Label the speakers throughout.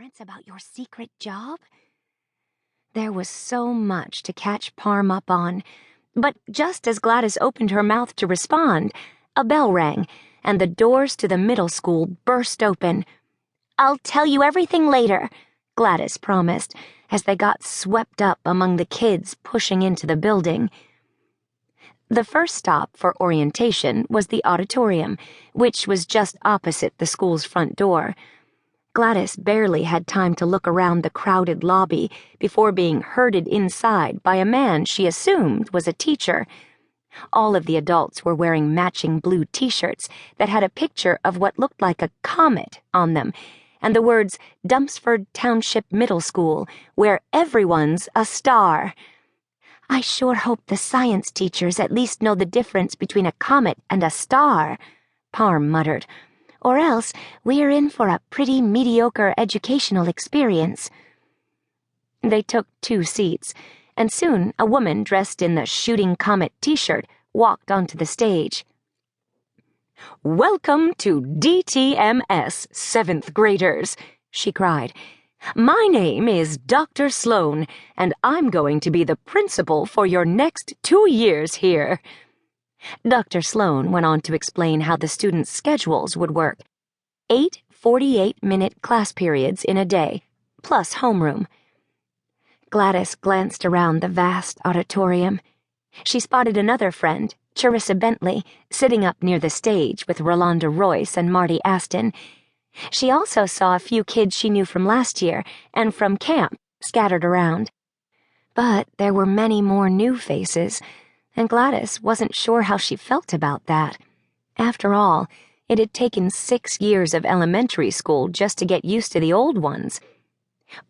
Speaker 1: parents about your secret job?" There was so much to catch Parm up on, but just as Gladys opened her mouth to respond, a bell rang, and the doors to the middle school burst open. "I'll tell you everything later," Gladys promised, as they got swept up among the kids pushing into the building. The first stop for orientation was the auditorium, which was just opposite the school's front door. Gladys barely had time to look around the crowded lobby before being herded inside by a man she assumed was a teacher. All of the adults were wearing matching blue t-shirts that had a picture of what looked like a comet on them, and the words Dumpsford Township Middle School, where everyone's a star. "I sure hope the science teachers at least know the difference between a comet and a star," Parm muttered. "Or else we're in for a pretty mediocre educational experience." They took 2 seats, and soon a woman dressed in the Shooting Comet t-shirt walked onto the stage. "Welcome to DTMS, 7th graders," she cried. "My name is Dr. Sloan, and I'm going to be the principal for your next 2 years here." Dr. Sloan went on to explain how the students' schedules would work. 8 48-minute class periods in a day, plus homeroom. Gladys glanced around the vast auditorium. She spotted another friend, Charissa Bentley, sitting up near the stage with Rolanda Royce and Marty Aston. She also saw a few kids she knew from last year and from camp scattered around. But there were many more new faces, and Gladys wasn't sure how she felt about that. After all, it had taken 6 years of elementary school just to get used to the old ones.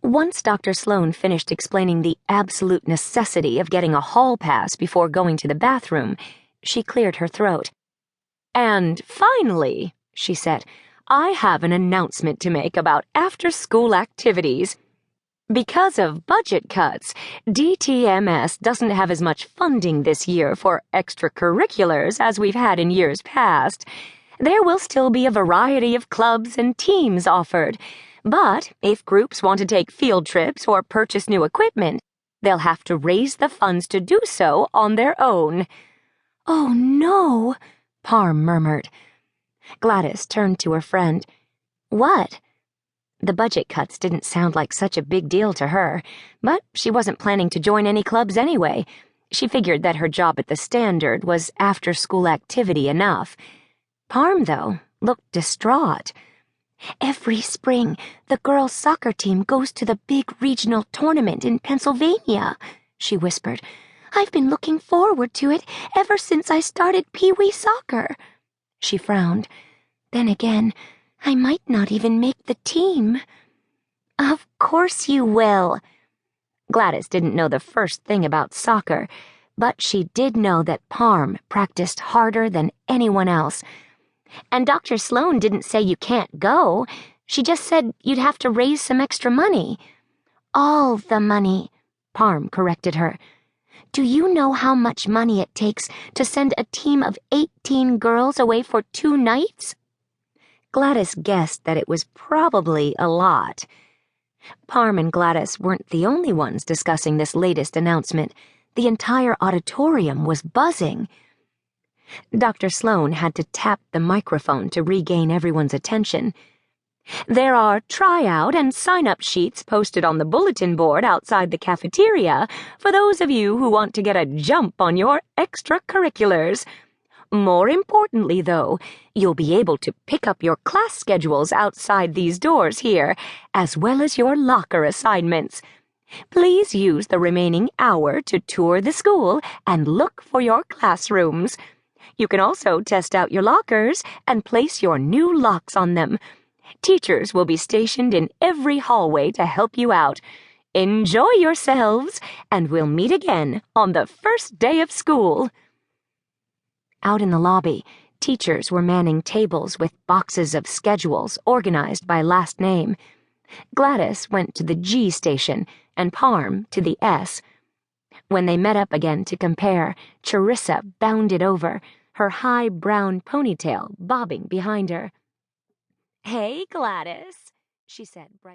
Speaker 1: Once Dr. Sloan finished explaining the absolute necessity of getting a hall pass before going to the bathroom, she cleared her throat. "And finally," she said, "I have an announcement to make about after-school activities. Because of budget cuts, DTMS doesn't have as much funding this year for extracurriculars as we've had in years past. There will still be a variety of clubs and teams offered, but if groups want to take field trips or purchase new equipment, they'll have to raise the funds to do so on their own." "Oh, no," Parm murmured. Gladys turned to her friend. "What?" The budget cuts didn't sound like such a big deal to her, but she wasn't planning to join any clubs anyway. She figured that her job at the Standard was after-school activity enough. Parm, though, looked distraught. "Every spring, the girls' soccer team goes to the big regional tournament in Pennsylvania," she whispered. "I've been looking forward to it ever since I started Pee-wee soccer." She frowned. "Then again, I might not even make the team." "Of course you will." Gladys didn't know the first thing about soccer, but she did know that Parm practiced harder than anyone else. "And Dr. Sloan didn't say you can't go. She just said you'd have to raise some extra money." "All the money," Parm corrected her. "Do you know how much money it takes to send a team of 18 girls away for 2 nights? Gladys guessed that it was probably a lot. Parm and Gladys weren't the only ones discussing this latest announcement. The entire auditorium was buzzing. Dr. Sloan had to tap the microphone to regain everyone's attention. "There are tryout and sign-up sheets posted on the bulletin board outside the cafeteria for those of you who want to get a jump on your extracurriculars. More importantly, though, you'll be able to pick up your class schedules outside these doors here, as well as your locker assignments. Please use the remaining hour to tour the school and look for your classrooms. You can also test out your lockers and place your new locks on them. Teachers will be stationed in every hallway to help you out. Enjoy yourselves, and we'll meet again on the first day of school." Out in the lobby, teachers were manning tables with boxes of schedules organized by last name. Gladys went to the G station and Parm to the S. When they met up again to compare, Charissa bounded over, her high brown ponytail bobbing behind her. "Hey, Gladys," she said brightly.